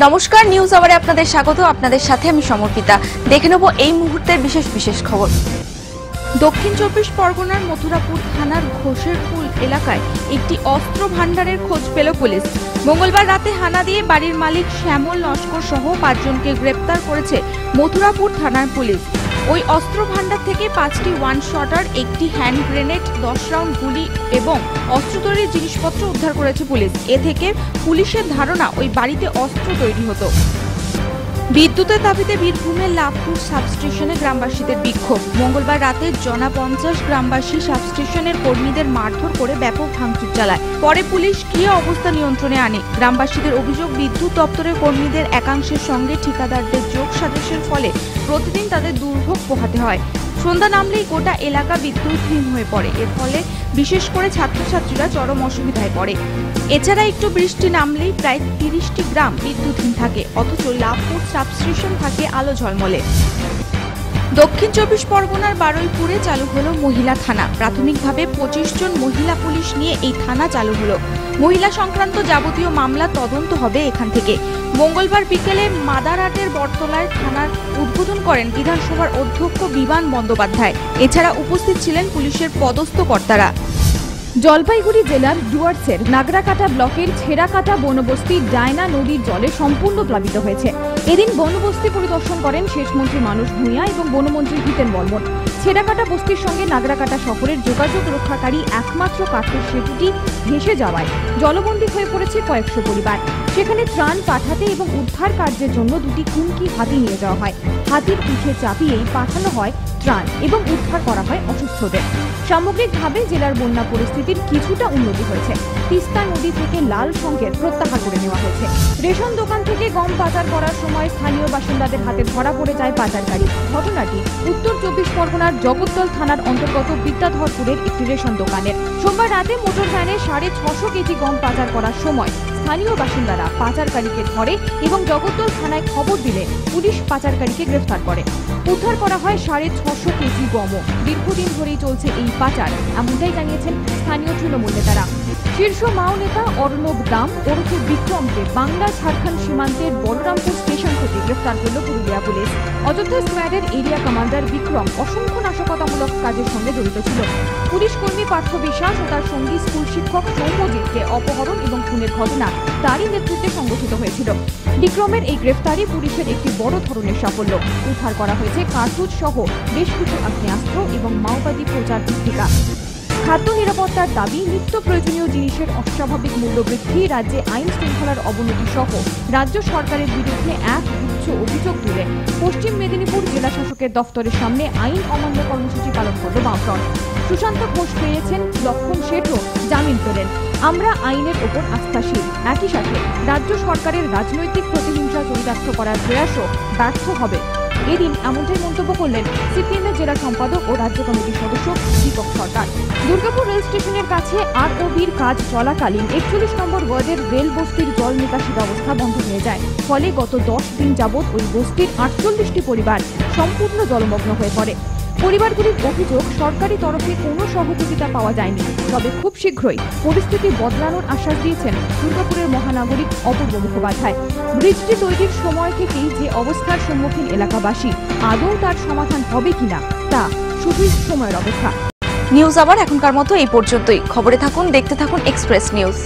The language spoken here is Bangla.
নমস্কার, নিউজ আওয়ারে আপনাদের স্বাগত। আপনাদের সাথে আমি সমর্পিতা। দেখে নেব এই মুহূর্তের বিশেষ খবর। দক্ষিণ 24 পরগনার মথুরাপুর থানার ঘোষের পুল এলাকায় একটি অস্ত্র ভান্ডারের খোঁজ পেল পুলিশ। মঙ্গলবার রাতে হানা দিয়ে বাড়ির মালিক শ্যামল নস্কর সহ 5 জনকে গ্রেপ্তার করেছে মথুরাপুর থানার পুলিশ। ওই অস্ত্র ভান্ডার থেকে 5টি ওয়ান শটার, একটি হ্যান্ড গ্রেনেড, 10 রাউন্ড গুলি এবং অস্ত্র তৈরির জিনিসপত্র উদ্ধার করেছে পুলিশ। এ থেকে পুলিশের ধারণা ওই বাড়িতে অস্ত্র তৈরি হতো। বিদ্যুতের দাবিতে বীরভূমের লাভপুর সাবস্টেশনে গ্রামবাসীদের বিক্ষোভ। মঙ্গলবার রাতে জনা 50 গ্রামবাসী সাবস্টেশনের কর্মীদের মারধর করে ব্যাপক ভাঙচুর চালায়। পরে পুলিশ গিয়ে অবস্থা নিয়ন্ত্রণে আনে। গ্রামবাসীদের অভিযোগ, বিদ্যুৎ দপ্তরের কর্মীদের একাংশের সঙ্গে ঠিকাদারদের যোগ সাজসের ফলে প্রতিদিন তাদের দুর্ভোগ পোহাতে হয়। সন্ধ্যা নামলেই গোটা এলাকা বিদ্যুৎহীন হয়ে পড়ে। এর ফলে বিশেষ করে ছাত্রছাত্রীরা চরম অসুবিধায় পড়ে। এছাড়া একটু বৃষ্টি নামলেই প্রায় 30টি গ্রাম বিদ্যুৎহীন থাকে, অথচ লাভপুর সাবস্টেশন থাকে আলো ঝলমলে। দক্ষিণ 24 পরগনার বারুইপুরে চালু হলো মহিলা থানা। প্রাথমিকভাবে 25 জন মহিলা পুলিশ নিয়ে এই থানা চালু হলো। মহিলা সংক্রান্ত যাবতীয় মামলা তদন্ত হবে এখান থেকে। মঙ্গলবার বিকেলে মাদারহাটের বটতলায় থানার উদ্বোধন করেন বিধানসভার অধ্যক্ষ বিমান বন্দ্যোপাধ্যায়। এছাড়া উপস্থিত ছিলেন পুলিশের পদস্থ কর্তারা। জলপাইগুড়ি জেলার ডুয়ার্সের নাগরাকাটা ব্লকের ছেড়াকাটা বনবস্তি ডায়না নদীর জলে সম্পূর্ণ প্লাবিত হয়েছে। এদিন বনবস্তি পরিদর্শন করেন শেষমন্ত্রী মানস ভূঁইয়া এবং বনমন্ত্রী হিতেন বর্মন। ছেড়াকাটা বস্তির সঙ্গে নাগরাকাটা শহরের যোগাযোগ রক্ষাকারী একমাত্র কাঠের সেতুটি ভেসে যাওয়ায় জলবন্দী হয়ে পড়েছে কয়েকশো পরিবার। সেখানে ত্রাণ পাঠাতে এবং উদ্ধার কার্যের জন্য 2টি কুমকি হাতি নিয়ে যাওয়া হয়। হাতির পিঠে চাপিয়েই পাঠানো হয় ত্রাণ এবং উদ্ধার করা হয় অসুস্থদের। সামগ্রিকভাবে জেলার বন্যা পরিস্থিতির কিছুটা উন্নতি হয়েছে। তিস্তা নদী থেকে লাল সংকেত প্রত্যাহার করে নেওয়া হয়েছে। রেশন দোকান থেকে গম পাচার করার সময় স্থানীয় বাসিন্দাদের হাতে ধরা পড়ে যায় পাচারকারী। ঘটনাটি উত্তর 24 পরগনার জগদ্দল থানার অন্তর্গত বিদ্যাধরপুরের একটি রেশন দোকানের। সোমবার রাতে মোটর ভ্যানে 650 কেজি গম পাচার করার সময় স্থানীয় বাসিন্দারা পাচারকারীকে ধরে এবং জগদ্দল থানায় খবর দিলে পুলিশ পাচারকারীকে গ্রেফতার করে। উদ্ধার করা হয় 650 কেজি গমও। দীর্ঘদিন ধরেই চলছে এই পাচার, এমনটাই জানিয়েছেন স্থানীয় তৃণমূল নেতারা। শীর্ষ মাও নেতা অর্ণব দাম ওরফে বিক্রমকে বাংলা ঝাড়খণ্ড সীমান্তের বলরামপুর স্টেশন থেকে গ্রেফতার করল পুরুলিয়া পুলিশ। অযোধ্যা স্কোয়াডের এরিয়া কমান্ডার বিক্রম অসংখ্য নাশকতামূলক কাজের সঙ্গে জড়িত ছিল। পুলিশ কর্মী পার্থ বিশ্বাস ও তার সঙ্গী স্কুল শিক্ষক সৌম্যজিৎকে অপহরণ এবং খুনের ঘটনা তারই নেতৃত্বে সংগঠিত হয়েছিল। বিক্রমের এই গ্রেফতারি পুলিশের একটি বড় ধরনের সাফল্য। উদ্ধার করা হয়েছে কার্তুজ সহ বেশ কিছু আগ্নেয়াস্ত্র এবং মাওবাদী প্রচার পুস্তিকা। খাদ্য নিরাপত্তার দাবি, নিত্য প্রয়োজনীয় জিনিসের অস্বাভাবিক মূল্য বৃদ্ধি, রাজ্যে আইন শৃঙ্খলার অবনতি সহ রাজ্য সরকারের বিরুদ্ধে এক গুচ্ছ অভিযোগ তুলে পশ্চিম মেদিনীপুর জেলা শাসকের দফতরের সামনে আইন অমান্য কর্মসূচি পালন করল বামফ্রন্ট। সুশান্ত ঘোষ পেয়েছেন, লক্ষণ শেঠও জামিন পেলেন। আমরা আইনের ওপর আস্থাশীল। একই সাথে রাজ্য সরকারের রাজনৈতিক প্রতিহিংসা চরিতার্থ করার প্রয়াসও ব্যর্থ হবে। এদিন এমনটাই মন্তব্য করলেন সিপিএমের জেলা সম্পাদক ও রাজ্য কমিটির সদস্য দীপক সরকার। দুর্গাপুর রেল স্টেশনের কাছে আরওবির কাজ চলাকালীন 41 নম্বর ওয়ার্ডের রেল বস্তির জল নিকাশি ব্যবস্থা বন্ধ হয়ে যায়। ফলে গত 10 দিন যাবৎ ওই বস্তির 48টি পরিবার সম্পূর্ণ জলমগ্ন হয়ে পড়ে। পরিবারগুলির অভিযোগ, সরকারি তরফে কোনো সহযোগিতা পাওয়া যায়নি। তবে খুব শীঘ্রই পরিস্থিতি বদলানোর আশ্বাস দিয়েছেন দুর্গাপুরের মহানাগরিক অপূর্ব মুখোপাধ্যায়। ব্রিজটি তৈরির সময় থেকেই যে অবস্থার সম্মুখীন এলাকাবাসী, আদৌ তার সমাধান হবে কিনা তা শুধুই সময়ের অপেক্ষা। নিউজ আবার এখনকার মতো এই পর্যন্তই। খবরে থাকুন, দেখতে থাকুন এক্সপ্রেস নিউজ।